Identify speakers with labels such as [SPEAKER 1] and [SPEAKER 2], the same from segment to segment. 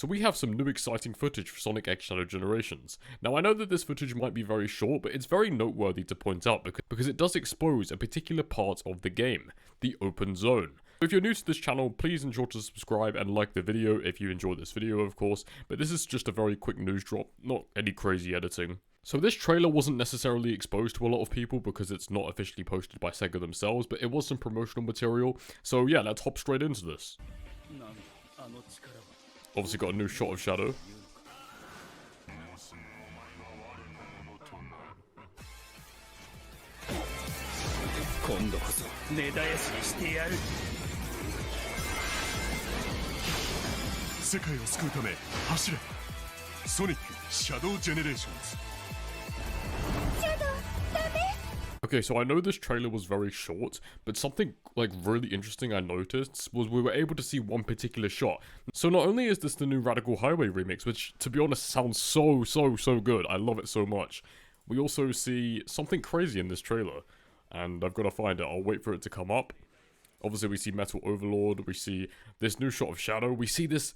[SPEAKER 1] So we have some new exciting footage for Sonic X Shadow Generations. Now I know that this footage might be very short, but it's very noteworthy to point out because it does expose a particular part of the game, the open zone. If you're new to this channel, please ensure to subscribe and like the video if you enjoyed this video, of course, but this is just a very quick news drop, not any crazy editing. So this trailer wasn't necessarily exposed to a lot of people because it's not officially posted by Sega themselves, but it was some promotional material, so yeah, let's hop straight into this. Obviously got a new shot of Shadow. Okay, so I know this trailer was very short, but something like really interesting I noticed was we were able to see one particular shot. So not only is this the new Radical Highway remix, which to be honest sounds so good, I love it so much, we also see something crazy in this trailer, and I've got to find it, I'll wait for it to come up. Obviously we see Metal Overlord, we see this new shot of Shadow, we see this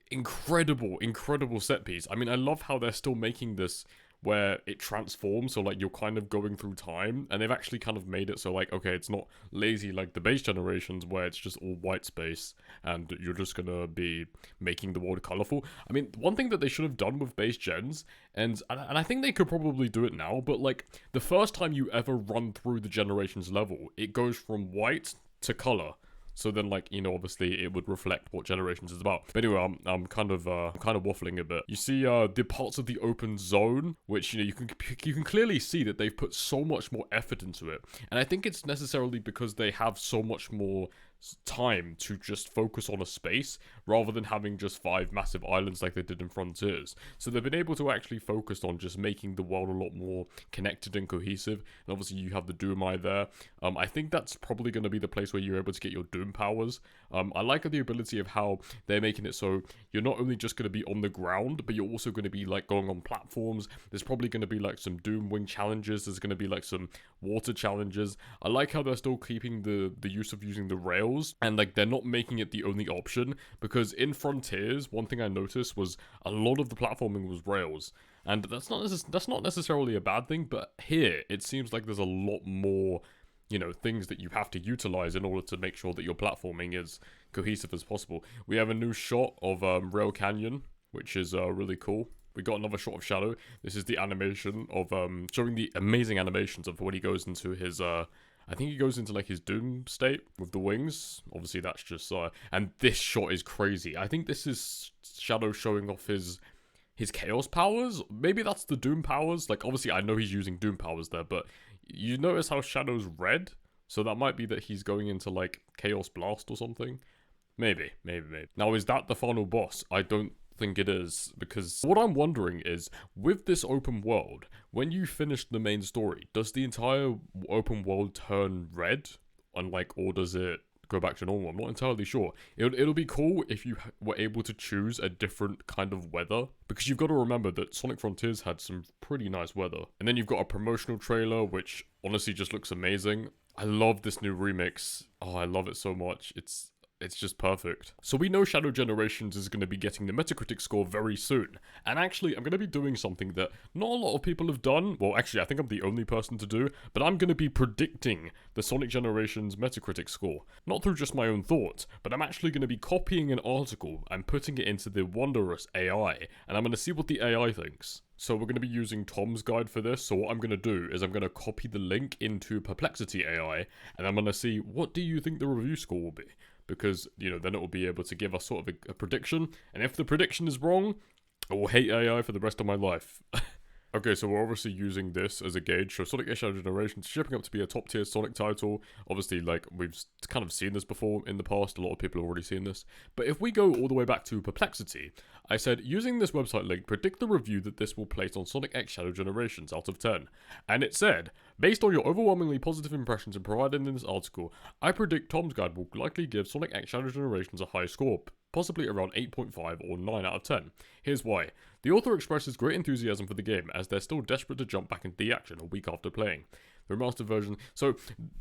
[SPEAKER 1] incredible set piece. I mean, I love how they're still making this where it transforms, so like you're kind of going through time, and they've actually kind of made it so like, okay, it's not lazy like the base generations where it's just all white space and you're just gonna be making the world colorful. I mean, one thing that they should have done with base gens, and I think they could probably do it now, but like the first time you ever run through the generations level, it goes from white to color. So then, like, you know, obviously it would reflect what Generations is about. But anyway, I'm kind of waffling a bit. You see, the parts of the open zone, which, you know, you can clearly see that they've put so much more effort into it. And I think it's necessarily because they have so much more time to just focus on a space rather than having just 5 massive islands like they did in Frontiers. So they've been able to actually focus on just making the world a lot more connected and cohesive. And obviously you have the Doom Eye there. I think that's probably going to be the place where you're able to get your Doom powers. I like the ability of how they're making it so you're not only just going to be on the ground, but you're also going to be like going on platforms. There's probably going to be like some Doom Wing challenges. There's going to be like some water challenges. I like how they're still keeping the use of using the rails, and like they're not making it the only option, because in Frontiers one thing I noticed was a lot of the platforming was rails, and that's not necessarily a bad thing, but here it seems like there's a lot more, you know, things that you have to utilize in order to make sure that your platforming is cohesive as possible. We have a new shot of Rail Canyon, which is really cool. We got another shot of Shadow. This is the animation of showing the amazing animations of when he goes into his I think he goes into like his Doom state with the wings. Obviously that's just and this shot is crazy. I think this is Shadow showing off his Chaos powers. Maybe that's the Doom powers. Like obviously I know he's using Doom powers there, but you notice how Shadow's red? So that might be that he's going into like Chaos Blast or something. Maybe. Now is that the final boss? I don't think it is, because what I'm wondering is, with this open world, when you finish the main story, does the entire open world turn red, and like, or does it go back to normal? I'm not entirely sure. It'll be cool if you were able to choose a different kind of weather, because you've got to remember that Sonic Frontiers had some pretty nice weather. And then you've got a promotional trailer, which honestly just looks amazing. I love this new remix. Oh, I love it so much. It's just perfect. So we know Shadow Generations is going to be getting the Metacritic score very soon. And actually, I'm going to be doing something that not a lot of people have done. Well, actually, I think I'm the only person to do. But I'm going to be predicting the Sonic Generations Metacritic score. Not through just my own thoughts, but I'm actually going to be copying an article and putting it into the wondrous AI. And I'm going to see what the AI thinks. So we're going to be using Tom's guide for this. So what I'm going to do is I'm going to copy the link into Perplexity AI. And I'm going to see, what do you think the review score will be? Because, you know, then it will be able to give us sort of a prediction. And if the prediction is wrong, I will hate AI for the rest of my life. Okay, so we're obviously using this as a gauge. So Sonic X Shadow Generations shipping up to be a top tier Sonic title. Obviously, like, we've kind of seen this before in the past. A lot of people have already seen this. But if we go all the way back to Perplexity, I said, using this website link, predict the review that this will place on Sonic X Shadow Generations out of 10. And it said, based on your overwhelmingly positive impressions provided in this article, I predict Tom's Guide will likely give Sonic X Shadow Generations a high score, possibly around 8.5 or 9 out of 10. Here's why. The author expresses great enthusiasm for the game as they're still desperate to jump back into the action a week after playing. the remastered version. So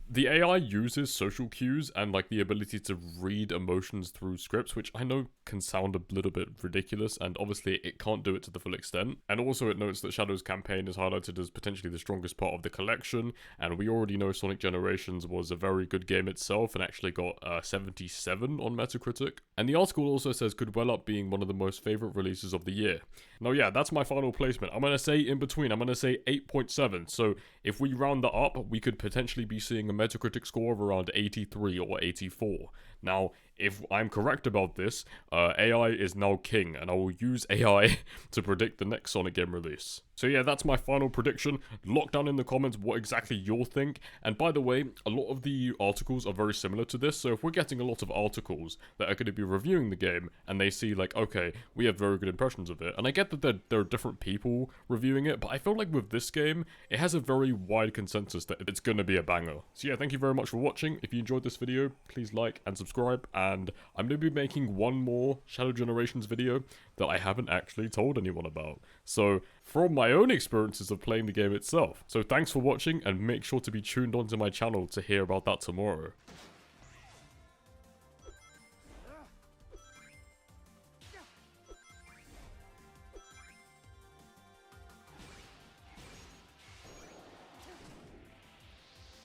[SPEAKER 1] the AI uses social cues and like the ability to read emotions through scripts, which I know can sound a little bit ridiculous, and obviously it can't do it to the full extent. And also it notes that Shadow's campaign is highlighted as potentially the strongest part of the collection, and we already know Sonic Generations was a very good game itself and actually got 77 on Metacritic. And the article also says could well up being one of the most favorite releases of the year. Now yeah, that's my final placement. I'm gonna say in between, I'm gonna say 8.7. So if we round that up, we could potentially be seeing a Metacritic score of around 83 or 84. Now, if I'm correct about this, AI is now king, and I will use AI to predict the next Sonic game release. So yeah, that's my final prediction. Lock down in the comments what exactly you'll think. And by the way, a lot of the articles are very similar to this, so if we're getting a lot of articles that are going to be reviewing the game, and they see like, okay, we have very good impressions of it, and I get that there are different people reviewing it, but I feel like with this game, it has a very wide consensus that it's going to be a banger. So yeah, thank you very much for watching. If you enjoyed this video, please like and subscribe, and I'm going to be making one more Shadow Generations video that I haven't actually told anyone about. So, from my own experiences of playing the game itself. So thanks for watching, and make sure to be tuned onto my channel to hear about that tomorrow.